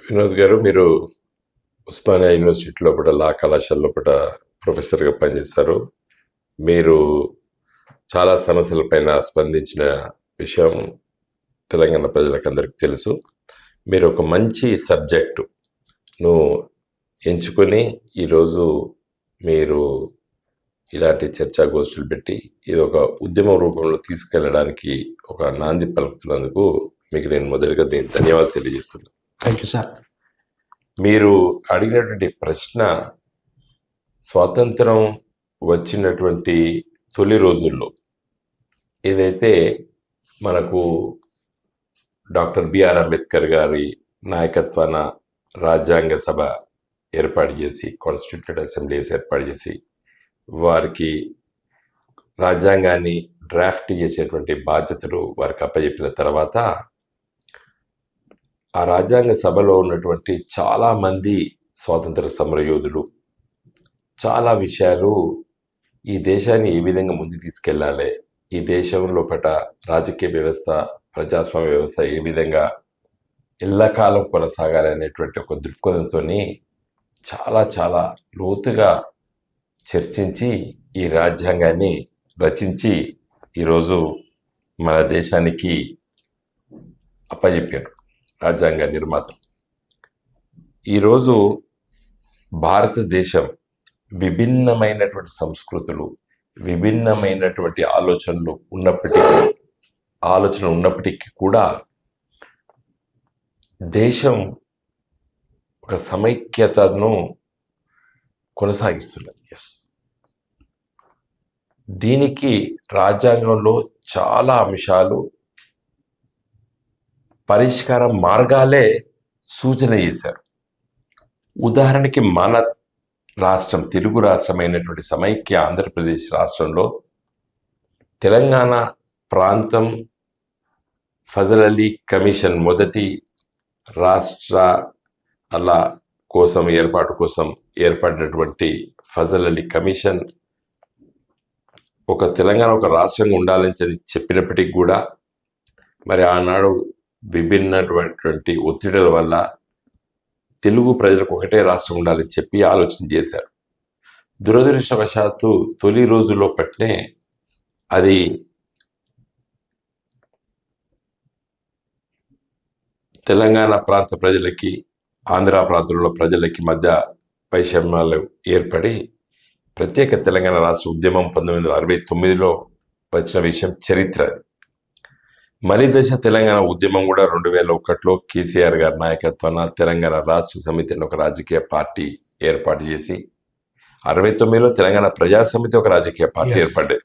వినోద్ గారు, మీరు ఉస్మానియా యూనివర్సిటీ లోపల లా కళాశాల లోపల ప్రొఫెసర్గా పనిచేస్తారు. మీరు చాలా సమస్యలపైన స్పందించిన విషయం తెలంగాణ ప్రజలకు అందరికీ తెలుసు. మీరు ఒక మంచి సబ్జెక్టును ఎంచుకొని ఈరోజు మీరు ఇలాంటి చర్చాగోష్ఠులు పెట్టి ఇది ఒక ఉద్యమం రూపంలో తీసుకెళ్ళడానికి ఒక నాంది పలుకుతున్నందుకు మీకు నేను మొదటిగా దీనికి ధన్యవాదాలు తెలియజేస్తున్నాను. Thank you sir. మీరు అడిగినటువంటి ప్రశ్న స్వాతంత్రం వచ్చినటువంటి తొలి రోజుల్లో ఏదైతే మనకు డాక్టర్ బిఆర్ అంబేద్కర్ గారి నాయకత్వాన రాజ్యాంగ సభ ఏర్పాటు చేసి, కాన్స్టిట్యూటెడ్ అసెంబ్లీస్ ఏర్పాటు చేసి వారికి రాజ్యాంగాన్ని డ్రాఫ్ట్ చేసేటువంటి బాధ్యతలు వారికి అప్పచెప్పిన తర్వాత ఆ రాజ్యాంగ సభలో ఉన్నటువంటి చాలామంది స్వాతంత్ర సమరయోధులు చాలా విషయాలు ఈ దేశాన్ని ఏ విధంగా ముందుకు తీసుకెళ్ళాలి, ఈ దేశం లోపల రాజకీయ వ్యవస్థ, ప్రజాస్వామ్య వ్యవస్థ ఏ విధంగా ఎల్లకాలం కొనసాగాలి అనేటువంటి ఒక దృక్పథంతో చాలా చాలా లోతుగా చర్చించి ఈ రాజ్యాంగాన్ని రచించి ఈరోజు మన దేశానికి అప్పచెప్పారు రాజ్యాంగ నిర్మాత. ఈరోజు భారతదేశం విభిన్నమైనటువంటి సంస్కృతులు, విభిన్నమైనటువంటి ఆలోచనలు ఉన్నప్పటికీ కూడా దేశం ఒక సమైక్యతను కొనసాగిస్తున్నది. దీనికి రాజ్యాంగంలో చాలా అంశాలు పరిష్కార మార్గాలే సూచన చేశారు. ఉదాహరణకి మన రాష్ట్రం, తెలుగు రాష్ట్రమైనటువంటి సమైక్య ఆంధ్రప్రదేశ్ రాష్ట్రంలో తెలంగాణ ప్రాంతం ఫజల్ అలీ కమిషన్ మొదటి రాష్ట్రాల ఏర్పాటు కోసం ఏర్పడినటువంటి ఫజల్ అలీ కమిషన్ తెలంగాణ ఒక రాష్ట్రంగా ఉండాలని చెప్పినప్పటికీ కూడా మరి ఆనాడు విభిన్నటువంటి ఒత్తిడుల వల్ల తెలుగు ప్రజలకు ఒకటే రాష్ట్రం ఉండాలని చెప్పి ఆలోచన చేశారు. దురదృష్టవశాత్తు తొలి రోజుల్లో పట్నే అది తెలంగాణ ప్రాంత ప్రజలకి, ఆంధ్ర ప్రాంతంలో ప్రజలకి మధ్య వైషమ్యాలు ఏర్పడి ప్రత్యేక తెలంగాణ రాష్ట్ర ఉద్యమం 1969లో వచ్చిన విషయం చరిత్ర. మలి దశ తెలంగాణ ఉద్యమం కూడా 2001లో కేసీఆర్ గారి నాయకత్వాన తెలంగాణ రాష్ట్ర సమితి అని ఒక రాజకీయ పార్టీ ఏర్పాటు చేసి 69లో తెలంగాణ ప్రజా సమితి ఒక రాజకీయ పార్టీ ఏర్పడ్డది.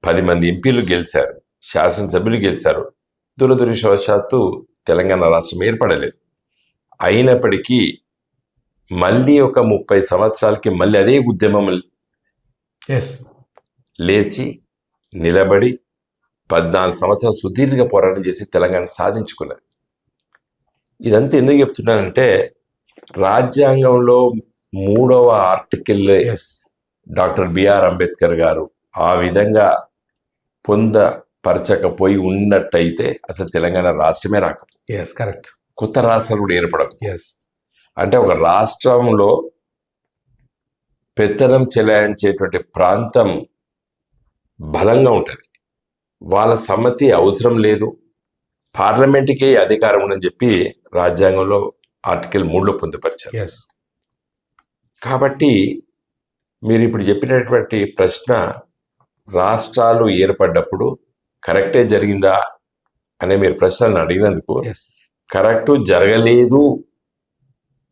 10 మంది ఎంపీలు గెలిచారు, శాసనసభ్యులు గెలిచారు. దురదృష్టవశాత్తు తెలంగాణ రాష్ట్రం ఏర్పడలేదు. అయినప్పటికీ మళ్ళీ ఒక 30 సంవత్సరాలకి మళ్ళీ అదే ఉద్యమం లేచి నిలబడి 14 సంవత్సరాలు సుదీర్ఘ పోరాటం చేసి తెలంగాణ సాధించుకున్నది. ఇదంతా ఎందుకు చెప్తున్నానంటే రాజ్యాంగంలో 3వ ఆర్టికల్ డాక్టర్ బిఆర్ అంబేద్కర్ గారు ఆ విధంగా పొందపరచకపోయి ఉన్నట్టయితే అసలు తెలంగాణ రాష్ట్రమే రాకపోతే, కరెక్ట్, కొత్త రాష్ట్రాలు కూడా ఏర్పడదు. అంటే ఒక రాష్ట్రంలో పెత్తనం చెలాయించేటువంటి ప్రాంతం బలంగా ఉంటుంది, వాళ్ళ సమ్మతి అవసరం లేదు, పార్లమెంటుకే అధికారం ఉందని చెప్పి రాజ్యాంగంలో ఆర్టికల్ 3లో పొందుపరిచారు. కాబట్టి మీరు ఇప్పుడు చెప్పినటువంటి ప్రశ్న రాష్ట్రాలు ఏర్పడ్డప్పుడు కరెక్టే జరిగిందా అనే మీరు ప్రశ్నలను అడిగినందుకు, కరెక్టు జరగలేదు.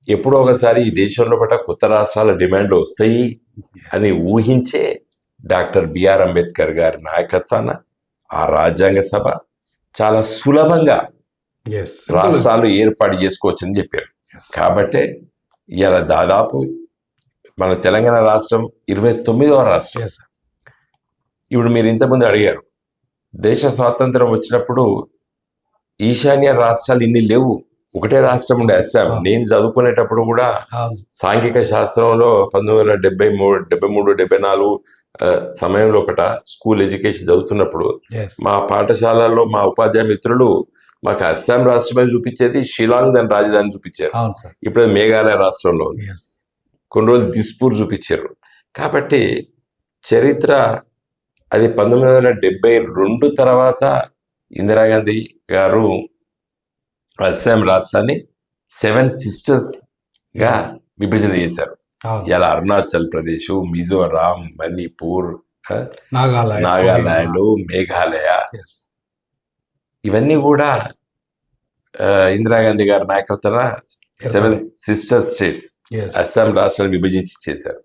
ఎప్పుడో ఒకసారి ఈ దేశంలో పట్ల కొత్త రాష్ట్రాల డిమాండ్లు వస్తాయి అని ఊహించే డాక్టర్ బిఆర్ అంబేద్కర్ గారి నాయకత్వాన ఆ రాజ్యాంగ సభ చాలా సులభంగా రాష్ట్రాలు ఏర్పాటు చేసుకోవచ్చని చెప్పారు. కాబట్టి ఇలా దాదాపు మన తెలంగాణ రాష్ట్రం 29వ రాష్ట్రం. ఇప్పుడు మీరు ఇంతకుముందు అడిగారు, దేశ స్వాతంత్రం వచ్చినప్పుడు ఈశాన్య రాష్ట్రాలు ఇన్ని లేవు, ఒకటే రాష్ట్రం ఉండే అస్సాం. నేను చదువుకునేటప్పుడు కూడా సాంఘిక శాస్త్రంలో 1973, 74 సమయంలో స్కూల్ ఎడ్యుకేషన్ చదువుతున్నప్పుడు మా పాఠశాలలో మా ఉపాధ్యాయ మిత్రులు మాకు అస్సాం రాష్ట్రమే చూపించేది, షిలాంగ్ దాని రాజధాని చూపించారు. అవును సార్. ఇప్పుడు అది మేఘాలయ రాష్ట్రంలో ఉంది. ఎస్. కొన్ని రోజులు దిస్పూర్ చూపించారు. కాబట్టి చరిత్ర అది 1972 తర్వాత ఇందిరాగాంధీ గారు అస్సాం రాష్ట్రాన్ని 7 సిస్టర్స్ గా విభజన చేశారు. అవును. ఇలా అరుణాచల్ ప్రదేశ్, మిజోరాం, మణిపూర్, నాగాలాండ్, మేఘాలయ ఎస్. ఇవన్నీ కూడా ఇందిరాగాంధీ గారి నాయకత్వాన 7 సిస్టర్ స్టేట్స్ ఎస్. అస్సాం రాష్ట్రాన్ని విభజించి చేశారు.